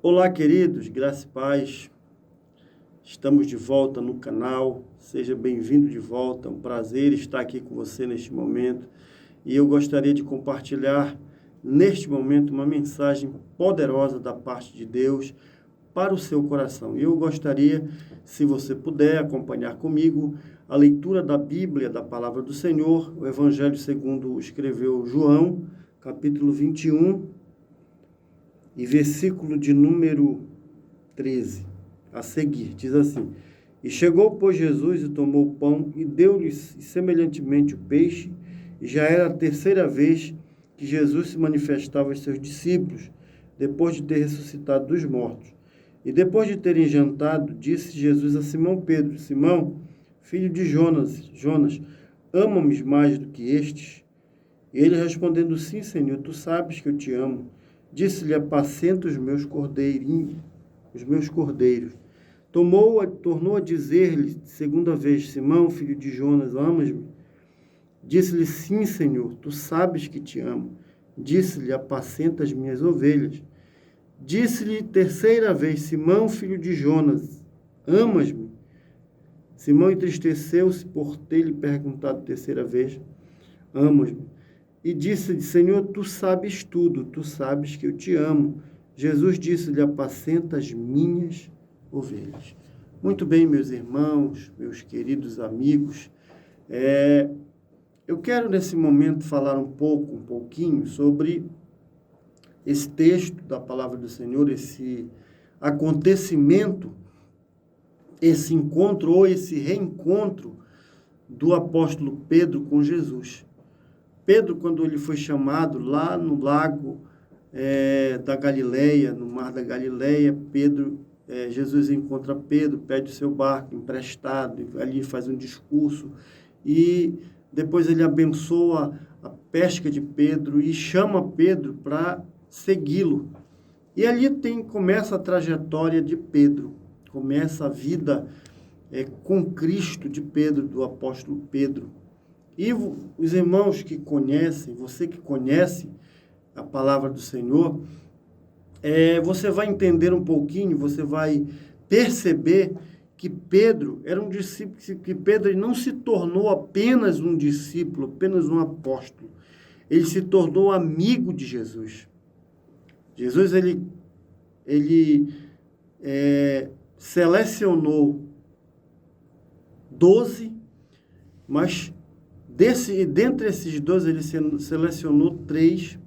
Olá, queridos, graça e paz. Estamos de volta no canal. Seja bem-vindo de volta. É um prazer estar aqui com você neste momento. E eu gostaria de compartilhar neste momento uma mensagem poderosa da parte de Deus para o seu coração. E eu gostaria, se você puder, acompanhar comigo a leitura da Bíblia, da Palavra do Senhor, o Evangelho segundo escreveu João, capítulo 21, e versículo de número 13, a seguir, diz assim: E chegou, pois, Jesus e tomou o pão e deu-lhes semelhantemente o peixe, e já era a terceira vez que Jesus se manifestava aos seus discípulos, depois de ter ressuscitado dos mortos. E depois de terem jantado, disse Jesus a Simão Pedro: Simão, filho de Jonas, ama-me mais do que estes? E ele respondendo: Sim, Senhor, tu sabes que eu te amo. Disse-lhe: apacenta os meus cordeiros. Tornou a dizer-lhe segunda vez: Simão, filho de Jonas, amas-me? Disse-lhe: Sim, Senhor, tu sabes que te amo. Disse-lhe: apacenta as minhas ovelhas. Disse-lhe terceira vez: Simão, filho de Jonas, amas-me? Simão entristeceu-se por ter lhe perguntado terceira vez: amas-me? E disse-lhe: Senhor, tu sabes tudo, tu sabes que eu te amo. Jesus disse-lhe: apacenta as minhas ovelhas. Muito bem, meus irmãos, meus queridos amigos, eu quero nesse momento falar um pouquinho sobre esse texto da Palavra do Senhor, esse acontecimento, esse encontro ou esse reencontro do apóstolo Pedro com Jesus. Pedro, quando ele foi chamado lá no lago da Galileia, no mar da Galileia, Jesus encontra Pedro, pede o seu barco emprestado, ali faz um discurso, e depois ele abençoa a pesca de Pedro e chama Pedro para segui-lo. E ali começa a trajetória de Pedro, começa a vida com Cristo de Pedro, do apóstolo Pedro. E os irmãos que conhecem, você que conhece a palavra do Senhor, você vai entender um pouquinho, você vai perceber que Pedro era um discípulo, que Pedro não se tornou apenas um discípulo, apenas um apóstolo. Ele se tornou amigo de Jesus. Jesus, ele selecionou 12, mas dentre esses 12, ele selecionou 3,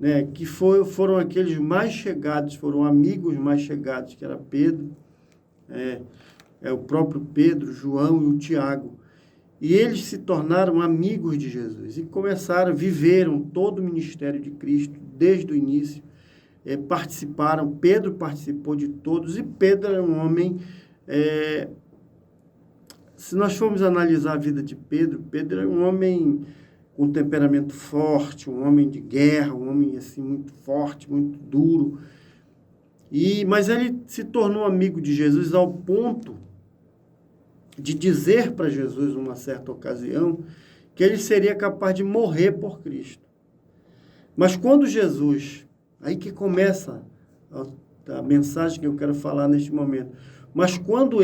né, que foram aqueles mais chegados, foram amigos mais chegados, que era Pedro, o próprio Pedro, João e o Tiago. E eles se tornaram amigos de Jesus e viveram todo o ministério de Cristo desde o início, Pedro participou de todos, e Pedro era um homem... Se nós formos analisar a vida de Pedro era um homem com temperamento forte, um homem de guerra, um homem assim muito forte, muito duro. Mas ele se tornou amigo de Jesus ao ponto de dizer para Jesus, numa certa ocasião, que ele seria capaz de morrer por Cristo. Mas quando Jesus... Aí que começa a mensagem que eu quero falar neste momento. Mas quando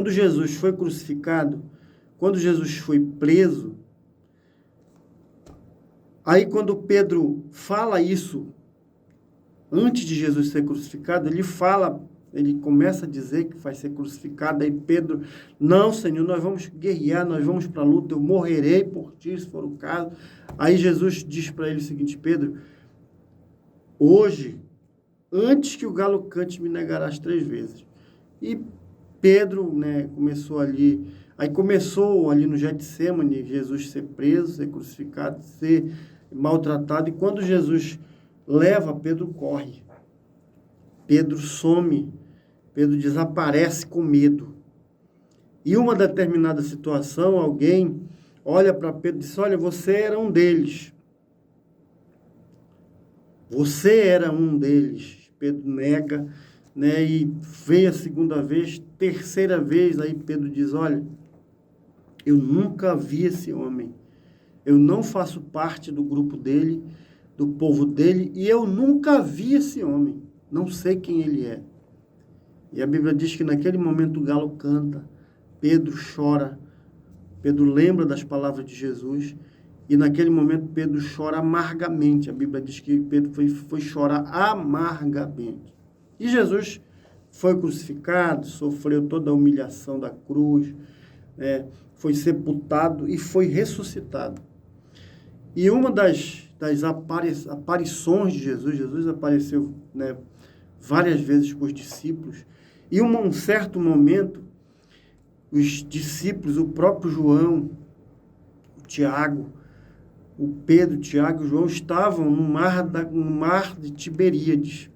Jesus foi crucificado, quando Jesus foi preso, aí quando Pedro fala isso, antes de Jesus ser crucificado, ele começa a dizer que vai ser crucificado, aí Pedro: não, Senhor, nós vamos guerrear, nós vamos para a luta, eu morrerei por ti, se for o caso. Aí Jesus diz para ele o seguinte: Pedro, hoje, antes que o galo cante, me negarás 3 vezes. E Pedro, começou ali no Getsemane, Jesus ser preso, ser crucificado, ser maltratado. E quando Jesus leva, Pedro corre. Pedro some. Pedro desaparece com medo. E uma determinada situação, alguém olha para Pedro e diz: olha, você era um deles. Você era um deles. Pedro nega, e veio a segunda vez, terceira vez, aí Pedro diz: olha, eu nunca vi esse homem, eu não faço parte do grupo dele, do povo dele, e eu nunca vi esse homem, não sei quem ele é. E a Bíblia diz que naquele momento o galo canta, Pedro chora, Pedro lembra das palavras de Jesus, e naquele momento Pedro chora amargamente. A Bíblia diz que Pedro foi chorar amargamente. E Jesus foi crucificado, sofreu toda a humilhação da cruz, foi sepultado e foi ressuscitado. E uma das aparições de Jesus apareceu, várias vezes para os discípulos, e um certo momento, os discípulos, o próprio João, o Tiago, o Pedro, Tiago e João estavam no mar de Tiberíades,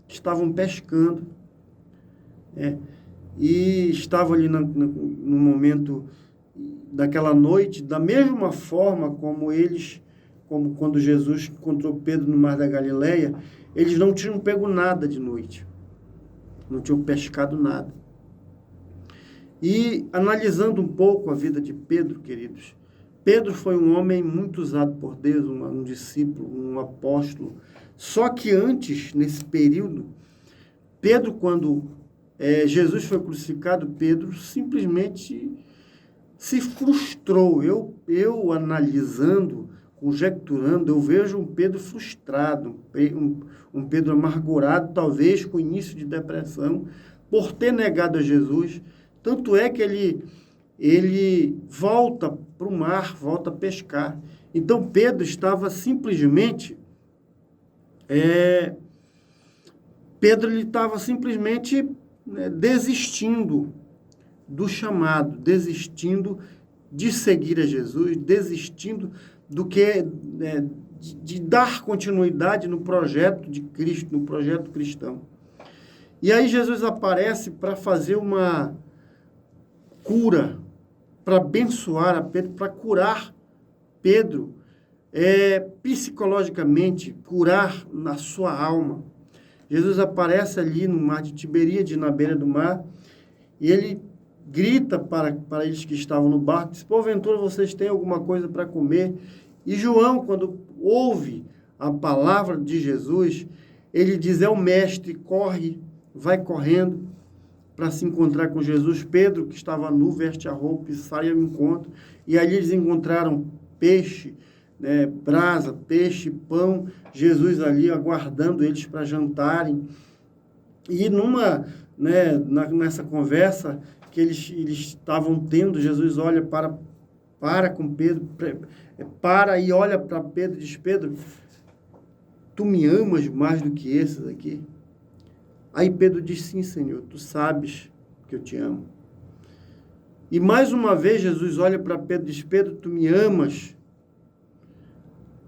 estavam pescando, e estavam ali no momento daquela noite, da mesma forma como quando Jesus encontrou Pedro no mar da Galileia, eles não tinham pego nada de noite, não tinham pescado nada. E analisando um pouco a vida de Pedro, queridos, Pedro foi um homem muito usado por Deus, um discípulo, um apóstolo. Só que antes, nesse período, Pedro, quando Jesus foi crucificado, Pedro simplesmente se frustrou. Eu analisando, conjecturando, eu vejo um Pedro frustrado, um Pedro amargurado, talvez com início de depressão, por ter negado a Jesus. Tanto é que ele volta para o mar, volta a pescar. Então, Pedro estava simplesmente... Pedro estava simplesmente desistindo do chamado, desistindo de seguir a Jesus, desistindo de dar continuidade no projeto de Cristo, no projeto cristão. E aí Jesus aparece para fazer uma cura, para abençoar a Pedro, para curar Pedro, psicologicamente, curar na sua alma. Jesus aparece ali no mar de Tiberíades, na beira do mar, e ele grita para eles que estavam no barco, diz, porventura vocês têm alguma coisa para comer? E João, quando ouve a palavra de Jesus, ele diz, é o mestre, corre, vai correndo para se encontrar com Jesus. Pedro, que estava nu, veste a roupa e sai ao encontro. E ali eles encontraram peixe, brasa, peixe, pão, Jesus ali aguardando eles para jantarem. E nessa conversa que eles estavam tendo, Jesus olha para com Pedro, e olha para Pedro e diz, Pedro, tu me amas mais do que esses aqui? Aí Pedro diz, sim, Senhor, tu sabes que eu te amo. E mais uma vez Jesus olha para Pedro e diz, Pedro, tu me amas?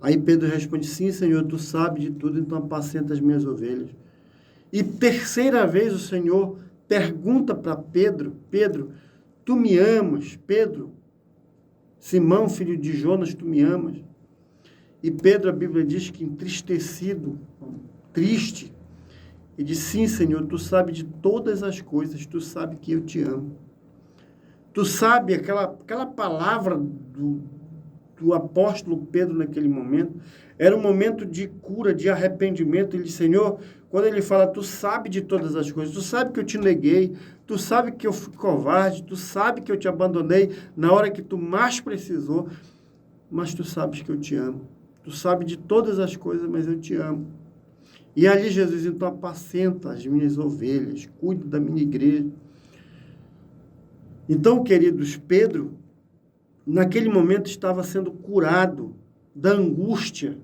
Aí Pedro responde, sim, Senhor, tu sabes de tudo, então apacenta as minhas ovelhas. E terceira vez o Senhor pergunta para Pedro, Pedro, tu me amas? Pedro, Simão, filho de Jonas, tu me amas? E Pedro, a Bíblia diz que entristecido, triste, e diz, sim, Senhor, tu sabes de todas as coisas, tu sabes que eu te amo. Tu sabe aquela palavra do apóstolo Pedro naquele momento, era um momento de cura, de arrependimento. Ele diz, Senhor, quando ele fala, tu sabe de todas as coisas, tu sabe que eu te neguei, tu sabe que eu fui covarde, tu sabe que eu te abandonei na hora que tu mais precisou, mas tu sabes que eu te amo. Tu sabe de todas as coisas, mas eu te amo. E ali Jesus, então, apacenta as minhas ovelhas, cuida da minha igreja. Então, queridos, Pedro, naquele momento, estava sendo curado da angústia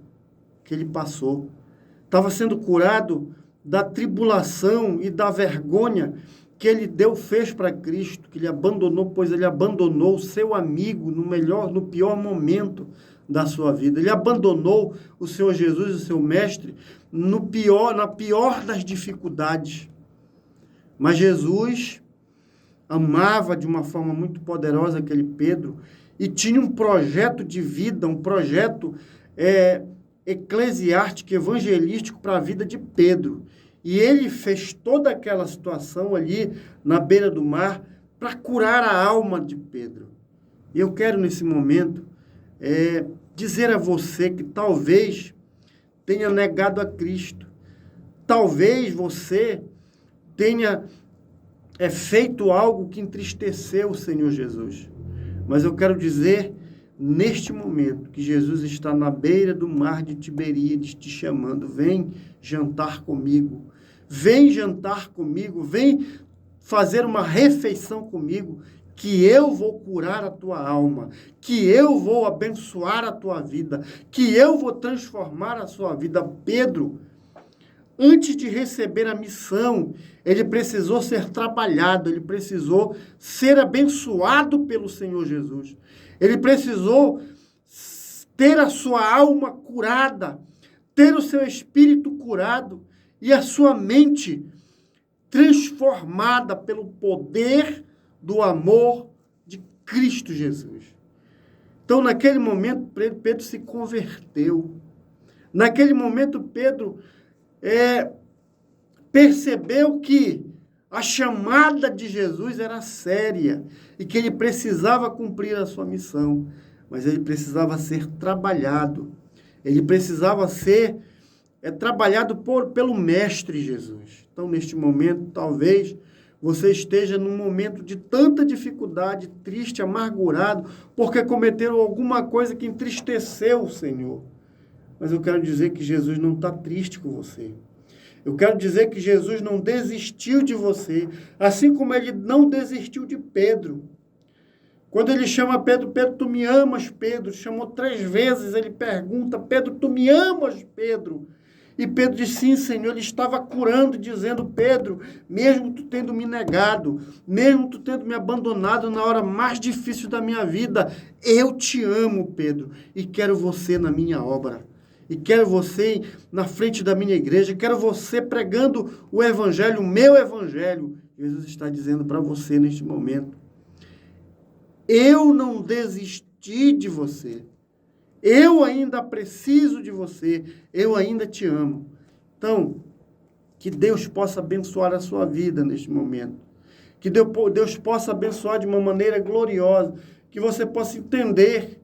que ele passou. Estava sendo curado da tribulação e da vergonha que ele fez para Cristo, que ele abandonou, pois ele abandonou o seu amigo no pior momento da sua vida. Ele abandonou o Senhor Jesus, o seu mestre, na pior das dificuldades. Mas Jesus amava de uma forma muito poderosa aquele Pedro e tinha um projeto de vida, um projeto eclesiástico, evangelístico para a vida de Pedro. E ele fez toda aquela situação ali na beira do mar para curar a alma de Pedro. E eu quero, nesse momento, dizer a você que talvez tenha negado a Cristo. Talvez você tenha feito algo que entristeceu o Senhor Jesus. Mas eu quero dizer, neste momento, que Jesus está na beira do mar de Tiberíades te chamando. Vem jantar comigo. Vem jantar comigo. Vem fazer uma refeição comigo, que eu vou curar a tua alma, que eu vou abençoar a tua vida, que eu vou transformar a sua vida. Pedro, antes de receber a missão, ele precisou ser trabalhado, ele precisou ser abençoado pelo Senhor Jesus. Ele precisou ter a sua alma curada, ter o seu espírito curado e a sua mente transformada pelo poder do amor de Cristo Jesus. Então, naquele momento, Pedro se converteu. Naquele momento, Pedro percebeu que a chamada de Jesus era séria e que ele precisava cumprir a sua missão, mas ele precisava ser trabalhado. Ele precisava ser trabalhado pelo Mestre Jesus. Então, neste momento, talvez você esteja num momento de tanta dificuldade, triste, amargurado, porque cometeram alguma coisa que entristeceu o Senhor. Mas eu quero dizer que Jesus não está triste com você. Eu quero dizer que Jesus não desistiu de você, assim como ele não desistiu de Pedro. Quando ele chama Pedro, Pedro, tu me amas, Pedro? Chamou 3 vezes, ele pergunta, Pedro, tu me amas, Pedro? E Pedro diz, sim, Senhor. Ele estava curando, dizendo, Pedro, mesmo tu tendo me negado, mesmo tu tendo me abandonado na hora mais difícil da minha vida, eu te amo, Pedro, e quero você na minha obra. E quero você na frente da minha igreja, quero você pregando o evangelho, o meu evangelho. Jesus está dizendo para você neste momento, eu não desisti de você. Eu ainda preciso de você. Eu ainda te amo. Então, que Deus possa abençoar a sua vida neste momento. Que Deus possa abençoar de uma maneira gloriosa. Que você possa entender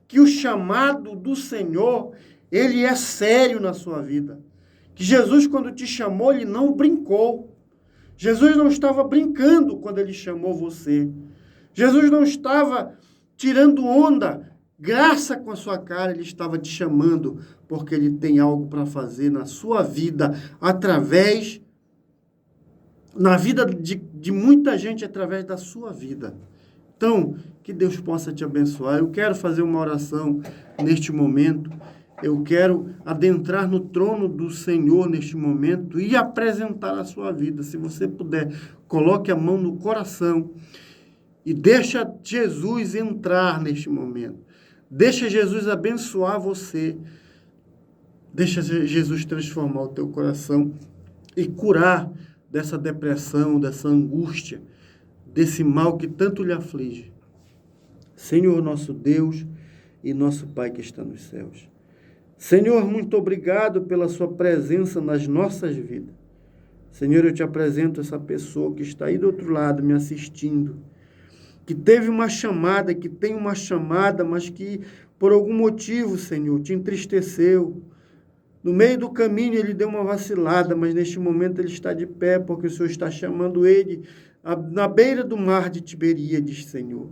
que o chamado do Senhor, ele é sério na sua vida. Que Jesus, quando te chamou, ele não brincou. Jesus não estava brincando quando ele chamou você. Jesus não estava tirando onda, graça com a sua cara, ele estava te chamando, porque ele tem algo para fazer na sua vida, na vida de muita gente, através da sua vida. Então, que Deus possa te abençoar. Eu quero fazer uma oração neste momento. Eu quero adentrar no trono do Senhor neste momento e apresentar a sua vida. Se você puder, coloque a mão no coração e deixa Jesus entrar neste momento. Deixa Jesus abençoar você. Deixa Jesus transformar o teu coração e curar dessa depressão, dessa angústia, desse mal que tanto lhe aflige. Senhor, nosso Deus e nosso Pai que está nos céus. Senhor, muito obrigado pela sua presença nas nossas vidas. Senhor, eu te apresento essa pessoa que está aí do outro lado me assistindo, que teve uma chamada, que tem uma chamada, mas que por algum motivo, Senhor, te entristeceu. No meio do caminho ele deu uma vacilada, mas neste momento ele está de pé, porque o Senhor está chamando ele na beira do mar de Tiberíades, Senhor.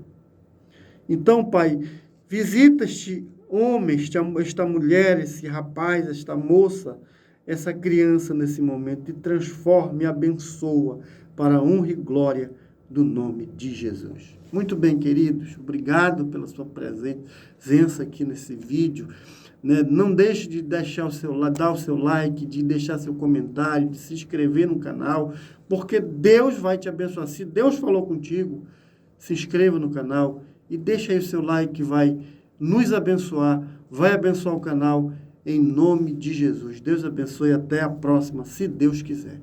Então, Pai, visita este homem, esta mulher, esse rapaz, esta moça, essa criança nesse momento, e transforma e abençoa para a honra e glória do nome de Jesus. Muito bem, queridos, obrigado pela sua presença aqui nesse vídeo. Não deixe de dar o seu like, de deixar seu comentário, de se inscrever no canal, porque Deus vai te abençoar. Se Deus falou contigo, se inscreva no canal e deixa aí o seu like, que vai nos abençoar, vai abençoar o canal, em nome de Jesus. Deus abençoe, até a próxima, se Deus quiser.